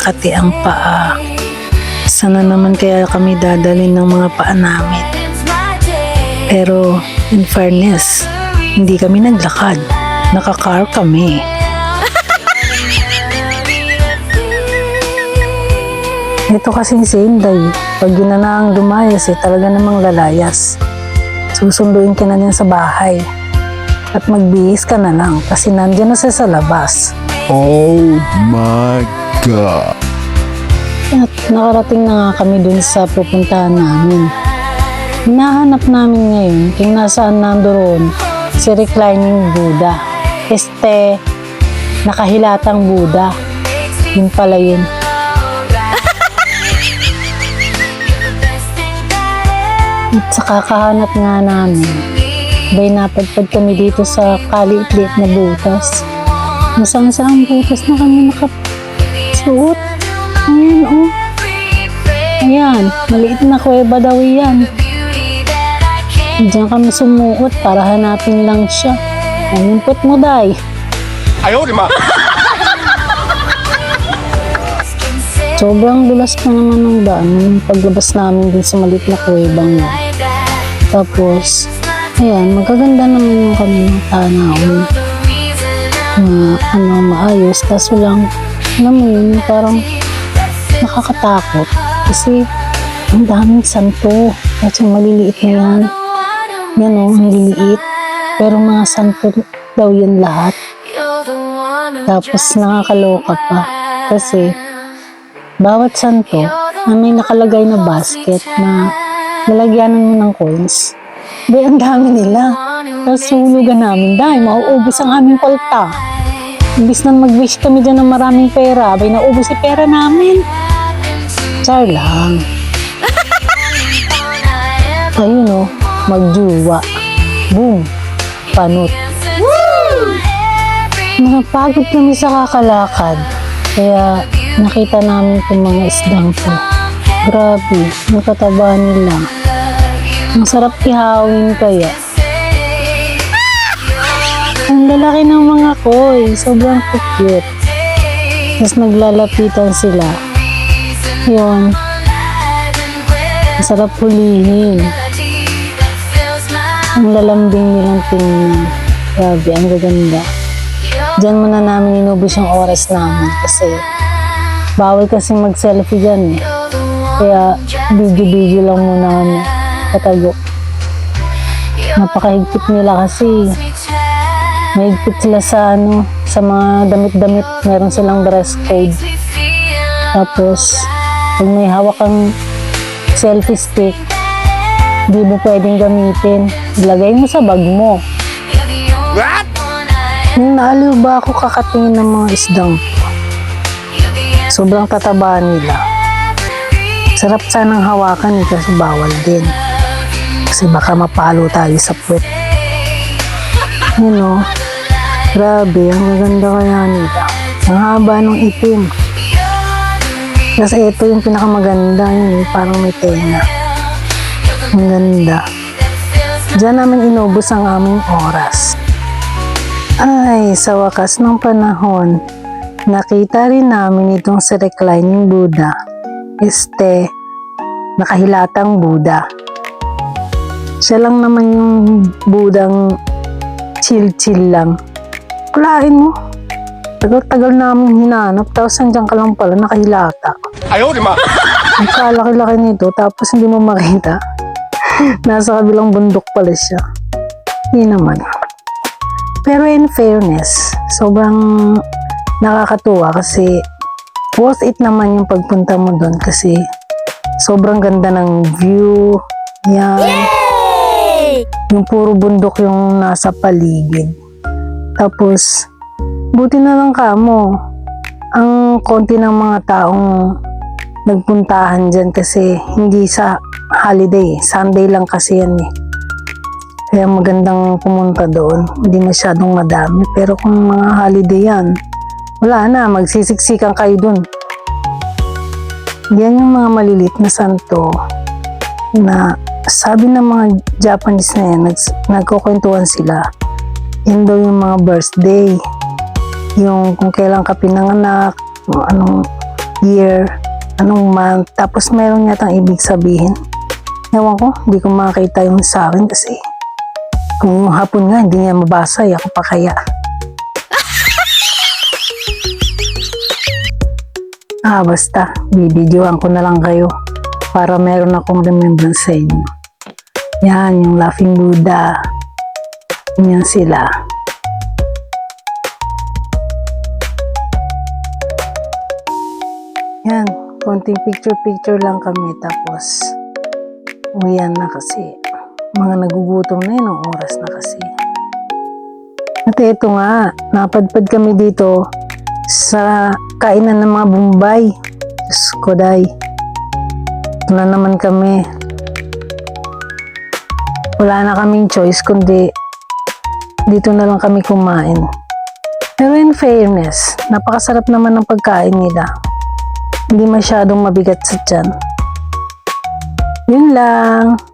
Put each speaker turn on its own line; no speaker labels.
nakakati ang paa. Sana naman kaya kami dadalhin ng mga paa namin. Pero in fairness, hindi kami naglakad. Naka-car kami. Ito kasing si Inday, pag ginanaang lumayas talaga namang lalayas. Susunduin ka na niyan sa bahay. At magbihis ka na lang kasi nandiyan na siya sa labas.
Oh my God!
At nakarating na nga kami dun sa pupuntahan namin. Hinahanap namin ngayon kung nasaan nandoon si reclining Buddha. Nakahilatang Buddha. Yun pala yun. At sa kakahanap nga namin, bay napadpad kami dito sa kaliit-liit na butas. Nasaan-saang butas na kami nakasuot. Ayan, oh. Ayan, maliit na kuweba daw yan. Diyan kami sumuot para hanapin lang siya. Ayumpot mo, Day.
Ayaw, di ma!
Sobrang dulas pa naman ng daan nung paglabas namin din sa maliit na kuwebang yun. Tapos, ayan, magaganda naman yung kami tanawin. Maayos. Kaso lang, alam mo yun, parang nakakatakot. Kasi, ang daming santo. At yung maliliit na yan. Yan o, ang liliit. Pero mga santo daw yan lahat. Tapos, nakakaloka pa. Kasi, bawat santo na may nakalagay na basket na lalagyanan mo ng coins. Bay, ang dami nila. Tapos hulugan namin, dahil mauubos ang aming palta. Imbis na mag-wish kami dyan ng maraming pera, bay, naubos si pera namin. Char lang. Ayun o, magjuwa. Boom. Panot. Napagod kami sa kakalakad. Kaya nakita namin itong mga isdang to. Grabe, ang kataba nila. Ang sarap ihawin kaya. Ang lalaki ng mga koi, sobrang cute. Tapos naglalapitan sila. Yun. Ang sarap hulihin. Ang lalambing nilang tingnan. Grabe, ang gaganda. Diyan muna namin inubos yung oras namin kasi bawal kasi mag-selfie dyan eh. Kaya video lang muna kami katago. Napakahigpit nila kasi mahigpit sila sa mga damit-damit. Meron silang dress code. Tapos pag may hawak kang selfie stick, di mo pwedeng gamitin. Ilagay mo sa bag mo.
What?
Naaliw ba ako kakatingin ng mga isdang? Sobrang tataba nila. Sarap sanang hawakan eh, kasi bawal din. Kasi baka mapalo tayo sa puwet. Yun o. Grabe, ang maganda kaya nila. Ang haba ng itim. Kasi ito yung pinakamaganda. Yun, parang may tenga. Ang ganda. Diyan namin inubos ang aming oras. Ay, sa wakas ng panahon, nakita rin namin itong si reclining Buddha. Nakahilatang Buddha. Siya lang naman yung Budang chill-chill lang. Kulain mo. Tagal-tagal namin hinanap, tapos hanggang ka lang pala nakahilata.
Ayaw, di ma!
Ang kalaki-laki nito, tapos hindi mo makita. Nasa kabilang bundok pala siya. Hindi naman. Pero in fairness, sobrang nakakatuwa kasi worth it naman yung pagpunta mo doon kasi sobrang ganda ng view. Yan.
Yay!
Yung puro bundok yung nasa paligid. Tapos, buti na lang kamo. Ang konti ng mga taong nagpuntahan dyan kasi hindi sa holiday. Sunday lang kasi yan eh. Kaya magandang pumunta doon. Hindi masyadong madami. Pero kung mga holiday yan, wala na. Magsisiksikan kayo doon. Yan yung mga maliliit na santo na sabi ng mga Japanese na yan, nagkukwentuhan sila. Yan daw yung mga birthday. Yung kung kailan ka pinanganak, anong year, anong month, tapos meron yatang ibig sabihin. Ewan ko, hindi ko makakita yung sa akin kasi kung yung hapon nga hindi niya mabasa, ako pa kaya. Basta, bibidyoan ko na lang kayo para meron akong remembrance sa inyo. Yan, yung Laughing Buddha. Yan sila. Yan, konting picture-picture lang kami tapos uwian na kasi. Mga nagugutom na yun, ang oras na kasi. At ito nga, napadpad kami dito sa kainan ng mga Bombay. Diyos ko, day. Ito na naman kami. Wala na kaming choice kundi dito na lang kami kumain. Pero in fairness, napakasarap naman ng pagkain nila. Hindi masyadong mabigat sa tiyan. Yun lang.